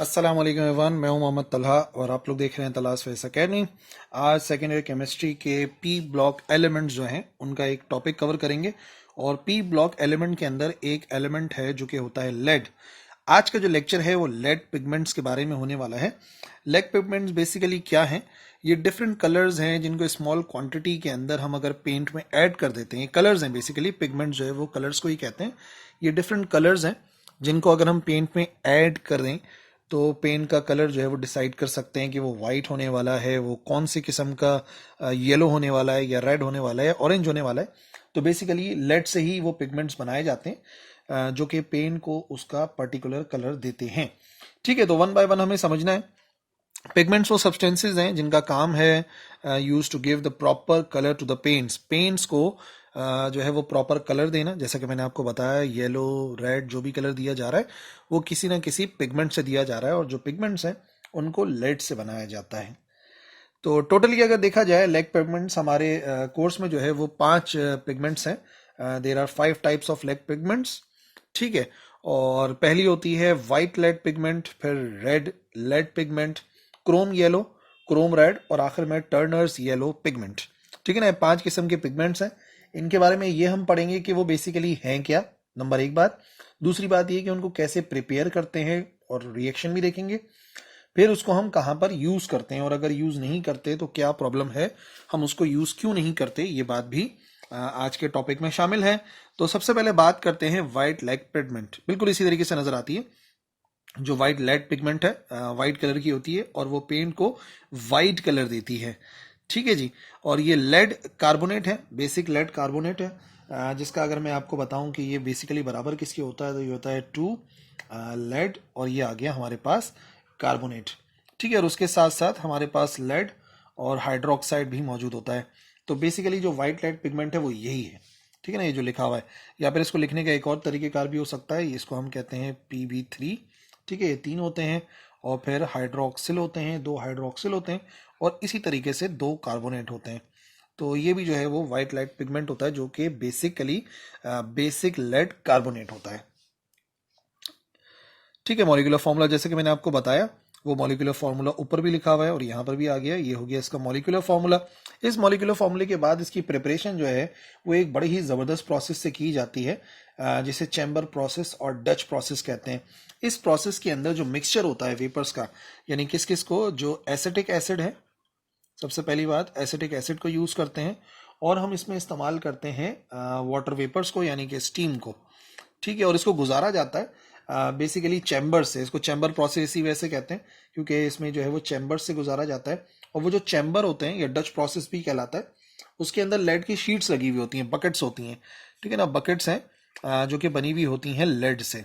अस्सलाम वालेकुम एवरीवन, मैं हूं मोहम्मद तलहा और आप लोग देख रहे हैं तलाश फेस अकेडमी। आज सेकेंड ईयर केमिस्ट्री के पी ब्लॉक एलिमेंट्स जो हैं उनका एक टॉपिक कवर करेंगे। और पी ब्लॉक एलिमेंट के अंदर एक एलिमेंट है जो कि होता है लेड। आज का जो लेक्चर है वो लेड पिगमेंट्स के बारे में होने वाला है। लेड पिगमेंट्स बेसिकली क्या हैं? ये डिफरेंट कलर्स हैं जिनको स्मॉल क्वांटिटी के अंदर हम अगर पेंट में ऐड कर देते हैं। कलर्स हैं बेसिकली, पिगमेंट्स जो है वो कलर्स को ही कहते हैं। ये डिफरेंट कलर्स हैं जिनको अगर हम पेंट में ऐड कर दें तो पेंट का कलर जो है वो डिसाइड कर सकते हैं कि वो वाइट होने वाला है, वो कौन सी किस्म का येलो होने वाला है, या रेड होने वाला है, ऑरेंज होने वाला है। तो बेसिकली लेड से ही वो पिगमेंट्स बनाए जाते हैं जो कि पेंट को उसका पर्टिकुलर कलर देते हैं। ठीक है, तो वन बाय वन हमें समझना है। पिगमेंट्स वो सब्सटेंसेज हैं जिनका काम है use to give the proper colour to the paints. Paints को जो है वो प्रॉपर कलर देना, जैसा कि मैंने आपको बताया येलो रेड जो भी कलर दिया जा रहा है वो किसी ना किसी पिगमेंट से दिया जा रहा है, और जो पिगमेंट्स हैं उनको लेड से बनाया जाता है। तो टोटली अगर देखा जाए लेड पिगमेंट्स हमारे कोर्स में जो है वो 5 पिगमेंट्स हैं। There are 5 types of lead pigments. ठीक है, और पहली होती है वाइट लेड पिगमेंट, फिर red lead pigment, chrome yellow, chrome red, और आखिर में टर्नर्स येलो पिगमेंट। ठीक है ना, 5 किस्म के पिगमेंट्स हैं। इनके बारे में ये हम पढ़ेंगे कि वो बेसिकली हैं क्या, नंबर एक बात। दूसरी बात ये कि उनको कैसे प्रिपेयर करते हैं और रिएक्शन भी देखेंगे। फिर उसको हम कहाँ पर यूज करते हैं, और अगर यूज नहीं करते तो क्या प्रॉब्लम है, हम उसको यूज क्यों नहीं करते, ये बात भी आज के टॉपिक में शामिल है। तो सबसे पहले बात करते हैं व्हाइट लेड पिगमेंट। बिल्कुल इसी तरीके से नजर आती है। जो व्हाइट लेड पिगमेंट है व्हाइट कलर की होती है और वो पेंट को व्हाइट कलर देती है। ठीक है जी। और ये लेड कार्बोनेट है, बेसिक लेड कार्बोनेट है, जिसका अगर मैं आपको बताऊं कि ये बेसिकली बराबर किसके होता है तो ये होता है 2 लेड, और ये आ गया हमारे पास कार्बोनेट। ठीक है, और उसके साथ साथ हमारे पास लेड और हाइड्रोक्साइड भी मौजूद होता है। तो बेसिकली जो व्हाइट लेड पिगमेंट है वो यही है। ठीक है ना, ये जो लिखा हुआ है, या फिर इसको लिखने का एक और तरीकेकार भी हो सकता है, इसको हम कहते हैं PB3। ठीक है, ये 3 होते हैं, और फिर हाइड्रोक्सिल होते हैं, 2 हाइड्रोक्सिल होते हैं, और इसी तरीके से 2 कार्बोनेट होते हैं। तो ये भी जो है वो व्हाइट लेड पिगमेंट होता है जो कि बेसिकली बेसिक लेड कार्बोनेट होता है। ठीक है, मॉलिक्यूलर फॉर्मूला जैसे कि मैंने आपको बताया वो मॉलिक्यूलर फॉर्मूला ऊपर भी लिखा हुआ है और यहाँ पर भी आ गया, ये हो गया इसका मॉलिक्यूलर फॉर्मूला। इस मॉलिक्यूलर फॉर्मूले के बाद इसकी प्रिपरेशन जो है वो एक बड़ी ही ज़बरदस्त प्रोसेस से की जाती है, जिसे चैम्बर प्रोसेस और डच प्रोसेस कहते हैं। इस प्रोसेस के अंदर जो मिक्सचर होता है वेपर्स का, यानी किस किस को, जो एसिटिक एसिड है, सबसे पहली बात एसिटिक एसिड को यूज़ करते हैं, और हम इसमें इस्तेमाल करते हैं वाटर वेपर्स को, यानी कि स्टीम को। ठीक है, और इसको गुजारा जाता है बेसिकली चैम्बर से। इसको चैम्बर प्रोसेस इसी वजह से कहते हैं क्योंकि इसमें जो है वो चैम्बर से गुजारा जाता है। और वो जो चैम्बर होते हैं, या डच प्रोसेस भी कहलाता है, उसके अंदर लेड की शीट्स लगी हुई होती हैं, बकेट्स होती हैं। ठीक है ना, बकेट्स हैं जो कि बनी हुई होती हैं लेड से।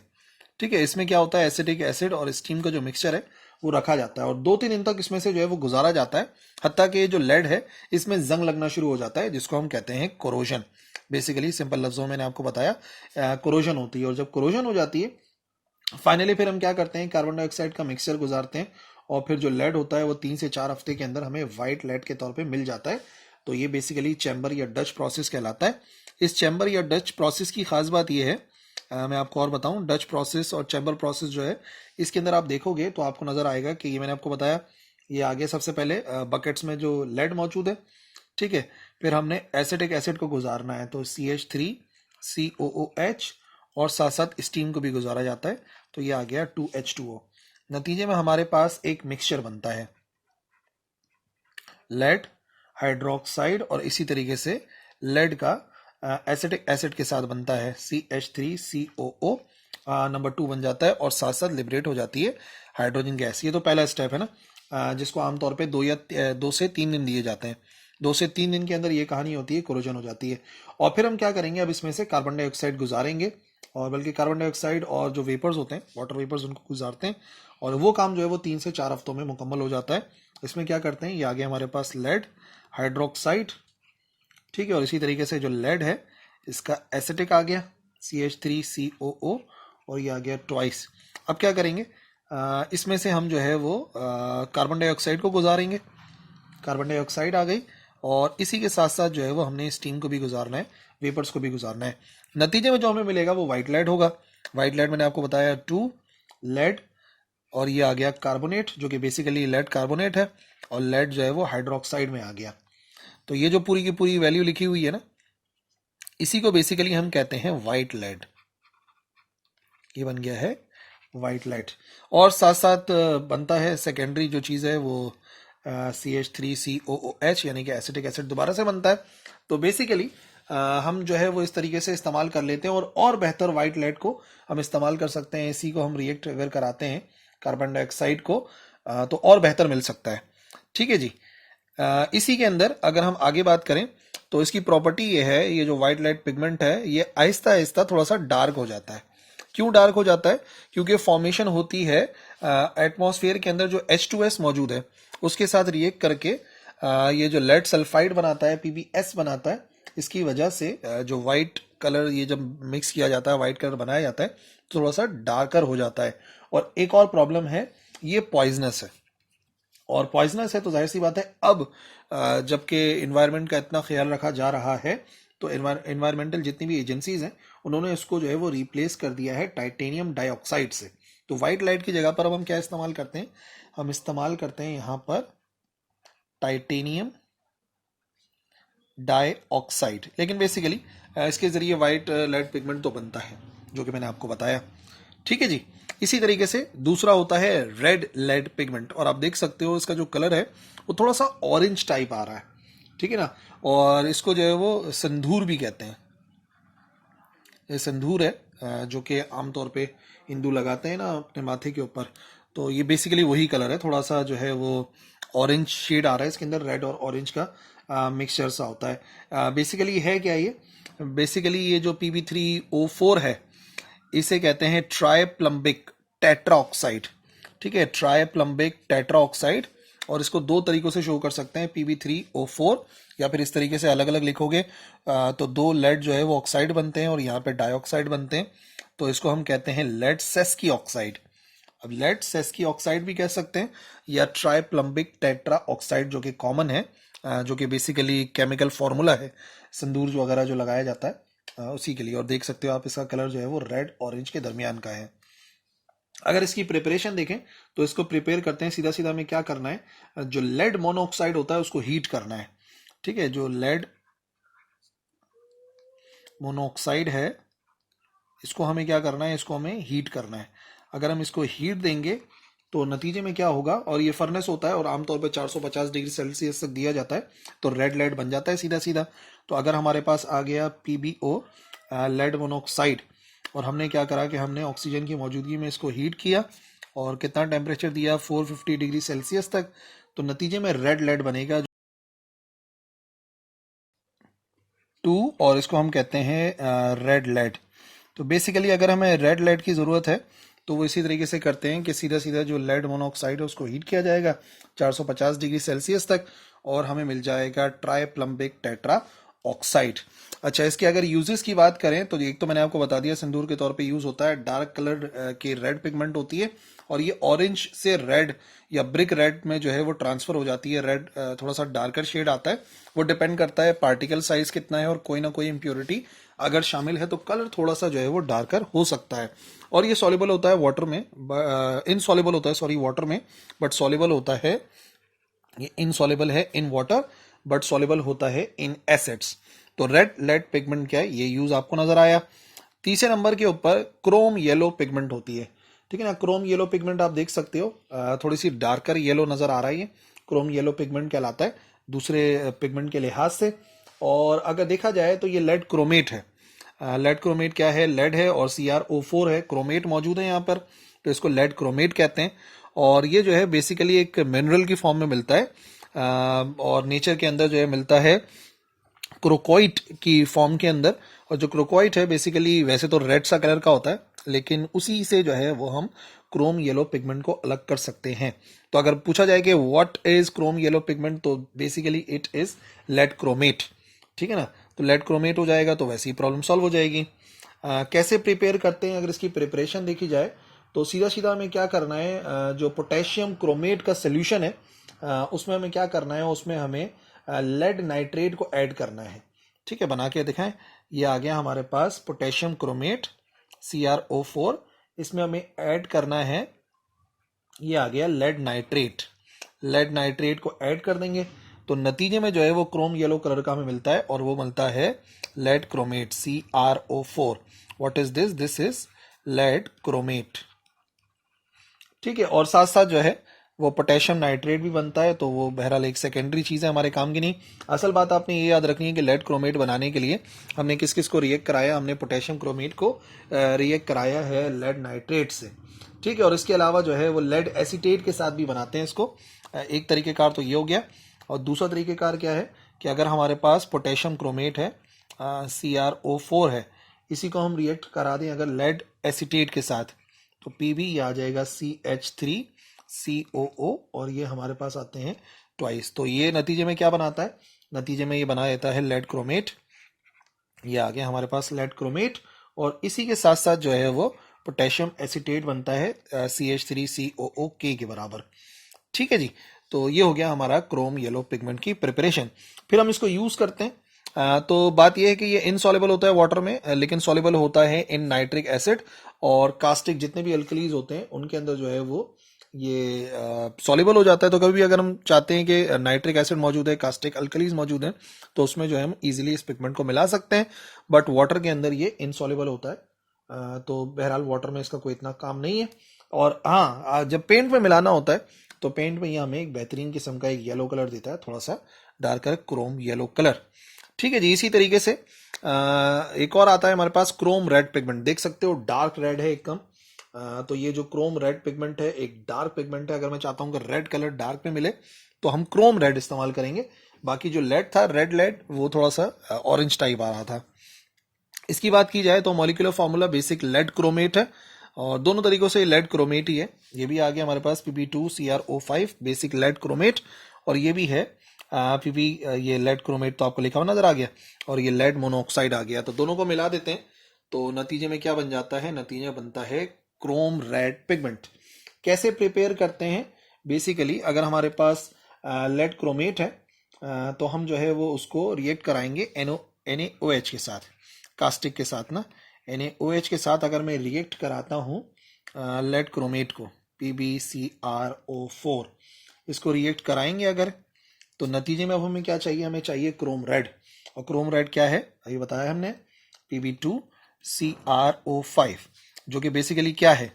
ठीक है, इसमें क्या होता है, एसिटिक एसिड और स्टीम का जो मिक्सचर है वो रखा जाता है, और 2-3 दिन तक इसमें से जो है वो गुजारा जाता है। हत्ता कि जो लेड है इसमें जंग लगना शुरू हो जाता है, जिसको हम कहते हैं कोरोजन। बेसिकली सिंपल लफ्जों में मैंने आपको बताया कोरोजन होती है, और जब कोरोजन हो जाती है फाइनली फिर हम क्या करते हैं, कार्बन डाइऑक्साइड का मिक्सचर गुजारते हैं, और फिर जो लेड होता है वो 3 से 4 हफ्ते के अंदर हमें व्हाइट लेड के तौर पे मिल जाता है। तो ये बेसिकली चैम्बर या डच प्रोसेस कहलाता है। इस चैम्बर या डच प्रोसेस की खास बात ये है, मैं आपको और बताऊं, डच प्रोसेस और चैम्बर प्रोसेस जो है इसके अंदर आप देखोगे तो आपको नजर आएगा कि ये मैंने आपको बताया, ये आगे सबसे पहले बकेट्स में जो लेड मौजूद है। ठीक है, फिर हमने एसिटिक एसिड को गुजारना है, तो CH3COOH, और साथ साथ स्टीम को भी गुजारा जाता है, तो ये आ गया 2H2O। नतीजे में हमारे पास एक मिक्सचर बनता है लेड हाइड्रोक्साइड, और इसी तरीके से लेड का एसिटिक एसिड के साथ बनता है CH3COO, नंबर 2 बन जाता है, और साथ साथ लिबरेट हो जाती है हाइड्रोजन गैस। ये तो पहला स्टेप है ना, जिसको आमतौर पे 2 से 3 दिन दिए जाते हैं। 2 से 3 दिन के अंदर ये कहानी होती है, कोरोजन हो जाती है। और फिर हम क्या करेंगे, अब इसमें से कार्बन डाइऑक्साइड गुजारेंगे, और बल्कि कार्बन डाइऑक्साइड और जो वेपर्स होते हैं वाटर वेपर्स उनको गुजारते हैं, और वो काम जो है वो 3 से 4 हफ्तों में मुकम्मल हो जाता है। इसमें क्या करते हैं, ये आ गया हमारे पास लेड हाइड्रोक्साइड। ठीक है, और इसी तरीके से जो लेड है इसका एसिटिक आ गया CH3COO, और ये आ गया ट्वाइस। अब क्या करेंगे, इसमें से हम जो है वो कार्बन डाइऑक्साइड को गुजारेंगे। कार्बन डाइऑक्साइड आ गई, और इसी के साथ साथ जो है वो हमने स्टीम को भी गुजारना है, वेपर्स को भी गुजारना है। नतीजे में जो हमें मिलेगा वो व्हाइट लेड होगा। व्हाइट लेड मैंने आपको बताया 2 लेड और ये आ गया कार्बोनेट, जो कि बेसिकली लेड कार्बोनेट है, और लेड जो है वो हाइड्रोक्साइड में आ गया। तो ये जो पूरी की पूरी वैल्यू लिखी हुई है ना, इसी को बेसिकली हम कहते हैं वाइट लेड। ये बन गया है वाइट लेड। और साथ साथ बनता है सेकेंडरी जो चीज़ है वो CH3COOH, यानी कि एसिटिक एसिड दोबारा से बनता है। तो बेसिकली हम जो है वो इस तरीके से इस्तेमाल कर लेते हैं, और बेहतर वाइट लेड को हम इस्तेमाल कर सकते हैं। इसी को हम रिएक्ट अगर कराते हैं कार्बन डाइऑक्साइड को, तो और बेहतर मिल सकता है। ठीक है जी। इसी के अंदर अगर हम आगे बात करें तो इसकी प्रॉपर्टी ये है, ये जो व्हाइट लाइट पिगमेंट है ये आहिस्ता आहिस्ता थोड़ा सा डार्क हो जाता है। क्यों डार्क हो जाता है? क्योंकि फॉर्मेशन होती है एटमॉस्फेयर के अंदर जो H2S मौजूद है उसके साथ रिएक्ट करके ये जो लेड सल्फाइड बनाता है, PbS बनाता है। इसकी वजह से जो व्हाइट कलर ये जब मिक्स किया जाता है, व्हाइट कलर बनाया जाता है, तो थोड़ा सा डार्कर हो जाता है। और एक और प्रॉब्लम है, ये पॉइजनस है। और पॉइजनस है तो जाहिर सी बात है, अब जबकि इन्वायरमेंट का इतना ख्याल रखा जा रहा है, तो इन्वायरमेंटल जितनी भी एजेंसीज हैं उन्होंने इसको जो है वो रिप्लेस कर दिया है टाइटेनियम डाइऑक्साइड से। तो व्हाइट लाइट की जगह पर अब हम क्या इस्तेमाल करते हैं? हम इस्तेमाल करते हैं यहाँ पर टाइटेनियम डाइऑक्साइड। लेकिन बेसिकली इसके जरिए व्हाइट लाइट पिगमेंट तो बनता है, जो कि मैंने आपको बताया। ठीक है जी। इसी तरीके से दूसरा होता है रेड लेड पिगमेंट, और आप देख सकते हो इसका जो कलर है वो थोड़ा सा ऑरेंज टाइप आ रहा है। ठीक है ना। और इसको जो है वो संधूर भी कहते हैं। ये संधूर है जो कि आमतौर पे हिंदू लगाते हैं ना अपने माथे के ऊपर। तो ये बेसिकली वही कलर है, थोड़ा सा जो है वो ऑरेंज शेड आ रहा है इसके अंदर, रेड और ऑरेंज का मिक्सचर सा होता है। बेसिकली है क्या ये? बेसिकली ये जो Pb3O4 है इसे कहते हैं ट्राइप्लम्बिक टेट्रा ऑक्साइड। ठीक है, ट्राइप्लम्बिक टेट्रा ऑक्साइड। और इसको दो तरीकों से शो कर सकते हैं, Pb3O4, या फिर इस तरीके से अलग अलग लिखोगे तो दो लेड जो है वो ऑक्साइड बनते हैं और यहाँ पे डाइऑक्साइड बनते हैं। तो इसको हम कहते हैं लेड सेस्की ऑक्साइड। अब लेड सेस्की ऑक्साइड भी कह सकते हैं, या ट्राइप्लम्बिक टेट्रा ऑक्साइड, जो कि कॉमन है, जो कि बेसिकली केमिकल फॉर्मूला है सिंदूर जो वगैरह जो लगाया जाता है उसी के लिए। और देख सकते हो आप इसका कलर जो है वो रेड ऑरेंज के दरमियान का है। अगर इसकी प्रिपरेशन देखें तो इसको प्रिपेयर करते हैं, सीधा सीधा में क्या करना है, जो लेड मोनोऑक्साइड होता है उसको हीट करना है। ठीक है, जो लेड मोनोऑक्साइड है इसको हमें क्या करना है, इसको हमें हीट करना है। अगर हम इसको हीट देंगे तो नतीजे में क्या होगा, और ये फर्नेस होता है और आमतौर पर 450 डिग्री सेल्सियस तक दिया जाता है, तो रेड लेड बन जाता है सीधा सीधा। तो अगर हमारे पास आ गया PbO लेड मोनोऑक्साइड, और हमने क्या करा कि हमने ऑक्सीजन की मौजूदगी में इसको हीट किया, और कितना टेम्परेचर दिया, 450 डिग्री सेल्सियस तक, तो नतीजे में रेड लेड बनेगा 2, और इसको हम कहते हैं रेड लेड। तो बेसिकली अगर हमें रेड लेड की ज़रूरत है तो वो इसी तरीके से करते हैं कि सीधा सीधा जो लेड मोनोऑक्साइड है उसको हीट किया जाएगा 450 डिग्री सेल्सियस तक, और हमें मिल जाएगा ट्राइप्लम्बिक टेट्रा ऑक्साइड। अच्छा, इसके अगर यूजेस की बात करें तो एक तो मैंने आपको बता दिया सिंदूर के तौर पे यूज होता है, डार्क कलर की रेड पिगमेंट होती है, और ये ऑरेंज से रेड या ब्रिक रेड में जो है वो ट्रांसफर हो जाती है। रेड थोड़ा सा डार्कर शेड आता है, वो डिपेंड करता है पार्टिकल साइज कितना है, और कोई ना कोई इम्प्योरिटी अगर शामिल है तो कलर थोड़ा सा जो है वो डार्कर हो सकता है। और ये सॉल्युबल होता है वाटर में, इनसॉल्युबल होता है सॉरी वाटर में, बट सॉल्युबल होता है, ये इनसॉल्युबल है इन वाटर बट सॉल्युबल होता है इन एसिड्स। तो रेड लेड पिगमेंट क्या है, ये यूज आपको नजर आया। तीसरे नंबर के ऊपर क्रोम येलो पिगमेंट होती है। ठीक है ना, क्रोम येलो पिगमेंट आप देख सकते हो, थोड़ी सी डार्कर येलो नजर आ रहा है, ये क्रोम येलो पिगमेंट कहलाता है दूसरे पिगमेंट के लिहाज से। और अगर देखा जाए तो ये लेड क्रोमेट है। लेड क्रोमेट क्या है, लेड है और CrO4 है, क्रोमेट मौजूद है यहाँ पर, तो इसको लेड क्रोमेट कहते हैं। और ये जो है बेसिकली एक मिनरल की फॉर्म में मिलता है, और नेचर के अंदर जो है मिलता है क्रोकोइट की फॉर्म के अंदर। और जो क्रोकोइट है बेसिकली वैसे तो रेड सा कलर का होता है, लेकिन उसी से जो है वो हम क्रोम येलो पिगमेंट को अलग कर सकते हैं। तो अगर पूछा जाए कि what is chrome yellow pigment, तो basically it is lead chromate. ठीक है ना, तो लेड क्रोमेट हो जाएगा तो वैसी प्रॉब्लम सॉल्व हो जाएगी। कैसे प्रिपेयर करते हैं, अगर इसकी प्रिपरेशन देखी जाए तो सीधा सीधा हमें क्या करना है, जो पोटेशियम क्रोमेट का सोल्यूशन है उसमें हमें क्या करना है, उसमें हमें लेड नाइट्रेट को ऐड करना है। ठीक है, बना के दिखाएं। ये आ गया हमारे पास पोटेशियम क्रोमेट CrO4, इसमें हमें ऐड करना है ये आ गया लेड नाइट्रेट। लेड नाइट्रेट को ऐड कर देंगे तो नतीजे में जो है वो क्रोम येलो कलर का हमें मिलता है और वो मिलता है lead chromate CrO4। What is this? This is lead chromate. ठीक है, और साथ साथ जो है वो पोटेशियम नाइट्रेट भी बनता है, तो वो बहरहाल एक सेकेंडरी चीज़ है हमारे काम की नहीं। असल बात आपने ये याद रखनी है कि लेड क्रोमेट बनाने के लिए हमने किस किस को रिएक्ट कराया, हमने पोटेशियम क्रोमेट को रिएक्ट कराया है लेड नाइट्रेट से। ठीक है, और इसके अलावा जो है वो लेड एसीटेट के साथ भी बनाते हैं इसको। एक तरीक़ेकार तो ये हो गया, और दूसरा तरीक़ेकार क्या है कि अगर हमारे पास पोटेशियम क्रोमेट है CrO4 है, इसी को हम रिएक्ट करा दें अगर लेड एसीटेट के साथ, तो Pb ये आ जाएगा CH3COO, और ये हमारे पास आते हैं ट्वाइस। तो ये नतीजे में क्या बनाता है? नतीजे में ये बना देता है लेड क्रोमेट। ये आ गया हमारे पास लेड क्रोमेट, और इसी के साथ साथ जो है वो पोटेशियम एसीटेट बनता है CH3COOK के बराबर। ठीक है जी, तो ये हो गया हमारा क्रोम येलो पिगमेंट की प्रिपरेशन। फिर हम इसको यूज करते हैं। तो बात यह है कि ये इनसॉल्युबल होता है वाटर में, लेकिन सॉल्युबल होता है इन नाइट्रिक एसिड और कास्टिक, जितने भी अल्कलीज होते हैं उनके अंदर जो है वो ये सॉल्युबल हो जाता है। तो कभी भी अगर हम चाहते हैं कि नाइट्रिक एसिड मौजूद है, कास्टिक अल्कलीज मौजूद हैं, तो उसमें जो है हम इजीली इस पिगमेंट को मिला सकते हैं, बट वाटर के अंदर ये इनसॉल्युबल होता है। तो बहरहाल वाटर में इसका कोई इतना काम नहीं है। और हाँ, जब पेंट में मिलाना होता है तो पेंट में ये हमें एक बेहतरीन किस्म का एक येलो कलर देता है, थोड़ा सा डार्कर क्रोम येलो कलर। ठीक है जी, इसी तरीके से एक और आता है हमारे पास क्रोम रेड पिगमेंट। देख सकते हो डार्क रेड है एकदम। तो ये जो क्रोम रेड पिगमेंट है एक डार्क पिगमेंट है। अगर मैं चाहता हूं कि रेड कलर डार्क में मिले तो हम क्रोम रेड इस्तेमाल करेंगे। बाकी जो लेड था, रेड लेड, वो थोड़ा सा ऑरेंज टाइप आ रहा था। इसकी बात की जाए तो molecular formula basic lead chromate है, और दोनों तरीकों से लेड क्रोमेट ही है। ये भी आ गया हमारे पास Pb2CrO5 बेसिक लेड क्रोमेट, और ये भी है Pb, ये लेड क्रोमेट तो आपको लिखा हुआ नजर आ गया, और ये लेड मोनोऑक्साइड आ गया। तो दोनों को मिला देते हैं तो नतीजे में क्या बन जाता है? नतीजा बनता है क्रोम रेड पिगमेंट। कैसे प्रिपेयर करते हैं? बेसिकली अगर हमारे पास लेड क्रोमेट है तो हम जो है वो उसको रिएक्ट कराएंगे NaOH के साथ, कास्टिक के साथ ना। NaOH के साथ अगर मैं रिएक्ट कराता हूँ लेड क्रोमेट को PbCrO4, इसको रिएक्ट कराएंगे अगर, तो नतीजे में अब हमें क्या चाहिए? हमें चाहिए क्रोम रेड। और क्रोम रेड क्या है अभी बताया हमने, Pb2CrO5, जो कि बेसिकली क्या है,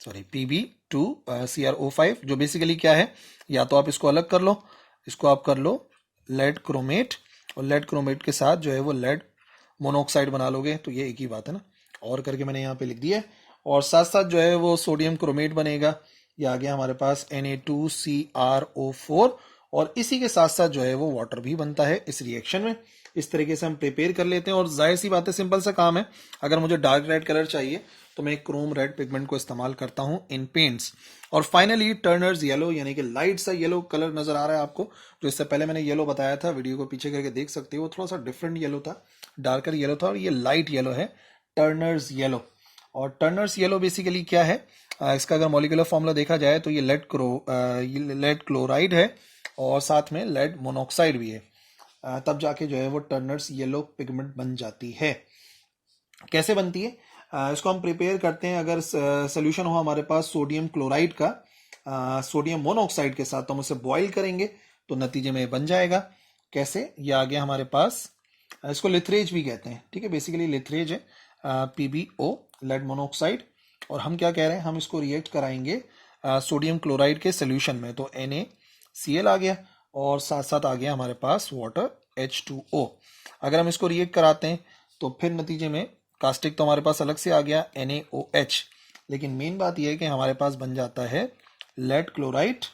सॉरी Pb2CrO5, जो बेसिकली क्या है, या तो आप इसको अलग कर लो, इसको आप कर लो लेड क्रोमेट, और लेड क्रोमेट के साथ जो है वो लेड मोनोऑक्साइड बना लोगे, तो ये एक ही बात है ना। और करके मैंने यहाँ पे लिख दिया है, और साथ साथ जो है वो सोडियम क्रोमेट बनेगा। ये आ गया हमारे पास Na2CrO4, और इसी के साथ साथ जो है वो वाटर भी बनता है इस रिएक्शन में। इस तरीके से हम प्रिपेयर कर लेते हैं, और जाहिर सी बात है, सिंपल सा काम है। अगर मुझे डार्क रेड कलर चाहिए तो मैं क्रोम रेड पिगमेंट को इस्तेमाल करता हूं इन पेंट्स। और फाइनली टर्नर्स येलो, यानी कि लाइट सा येलो कलर नजर आ रहा है आपको, जो इससे पहले मैंने येलो बताया था, वीडियो को पीछे करके देख सकते हो, वो थोड़ा सा डिफरेंट येलो था, डार्कर येलो था, और ये लाइट येलो है, टर्नर्स येलो। और टर्नर्स येलो बेसिकली क्या है? इसका अगर मॉलिक्यूलर फॉर्मूला देखा जाए तो ये लेड क्लोराइड है, और साथ में लेड मोनोऑक्साइड भी है। तब जाके जो है वो टर्नर्स येलो पिगमेंट बन जाती है। कैसे बनती है? इसको हम प्रिपेयर करते हैं, अगर सोल्यूशन हो हमारे पास सोडियम क्लोराइड का सोडियम मोनोऑक्साइड के साथ, तो हम उसे बॉईल करेंगे तो नतीजे में बन जाएगा। कैसे? ये आ गया हमारे पास, इसको लिथरेज भी कहते हैं। ठीक है, बेसिकली लिथरेज है PbO, लेड मोनोऑक्साइड। और हम क्या कह रहे हैं, हम इसको रिएक्ट कराएंगे सोडियम क्लोराइड के सोल्यूशन में, तो NaCl आ गया, और साथ साथ आ गया हमारे पास वाटर H2O। अगर हम इसको रिएक्ट कराते हैं तो फिर नतीजे में कास्टिक तो हमारे पास अलग से आ गया NaOH, लेकिन मेन बात यह है कि हमारे पास बन जाता है लेड क्लोराइड,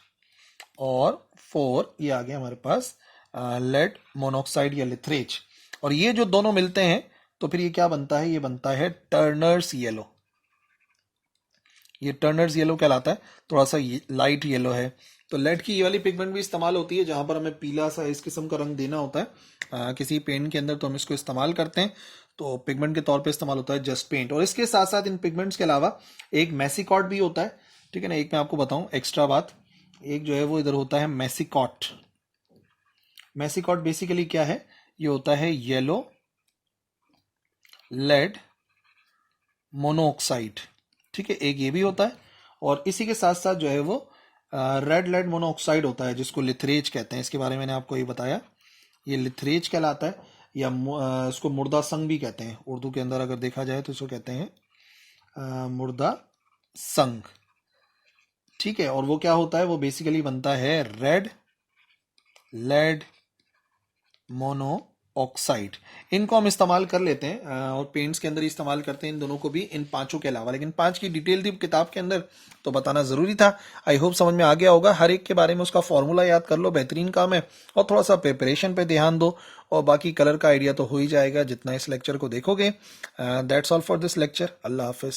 और 4 ये आ गया हमारे पास लेड मोनोऑक्साइड या लिथरेज। और ये जो दोनों मिलते हैं तो फिर ये क्या बनता है? ये बनता है टर्नर्स येलो। ये टर्नर्स येलो कहलाता है, थोड़ा सा लाइट येलो है। तो लेड की ये वाली पिगमेंट भी इस्तेमाल होती है जहां पर हमें पीला सा इस किस्म का रंग देना होता है किसी पेंट के अंदर, तो हम इसको इस्तेमाल करते हैं। तो पिगमेंट के तौर पे इस्तेमाल होता है जस्ट पेंट। और इसके साथ साथ इन पिगमेंट्स के अलावा एक मेसिकॉट भी होता है। ठीक है ना, एक मैं आपको बताऊं एक्स्ट्रा बात, एक जो है वो इधर होता है मेसिकॉट। मेसिकॉट बेसिकली क्या है? ये होता है येलो लेड मोनोऑक्साइड। ठीक है, एक ये भी होता है, और इसी के साथ साथ जो है वो रेड लेड मोनोऑक्साइड होता है जिसको लिथरेज कहते हैं। इसके बारे में मैंने आपको ये बताया, ये लिथरेज कहलाता है, या इसको मुर्दा संग भी कहते हैं। उर्दू के अंदर अगर देखा जाए तो इसको कहते हैं मुर्दा संग। ठीक है, और वो क्या होता है, वो बेसिकली बनता है रेड लेड मोनो ऑक्साइड। इनको हम इस्तेमाल कर लेते हैं और पेंट्स के अंदर इस्तेमाल करते हैं इन दोनों को भी, इन पांचों के अलावा। लेकिन पांच की डिटेल थी किताब के अंदर तो बताना जरूरी था। आई होप समझ में आ गया होगा। हर एक के बारे में उसका फॉर्मूला याद कर लो, बेहतरीन काम है। और थोड़ा सा प्रिपरेशन पे ध्यान दो, और बाकी कलर का आइडिया तो हो ही जाएगा जितना इस लेक्चर को देखोगे। That's all for this lecture. Allah Hafiz.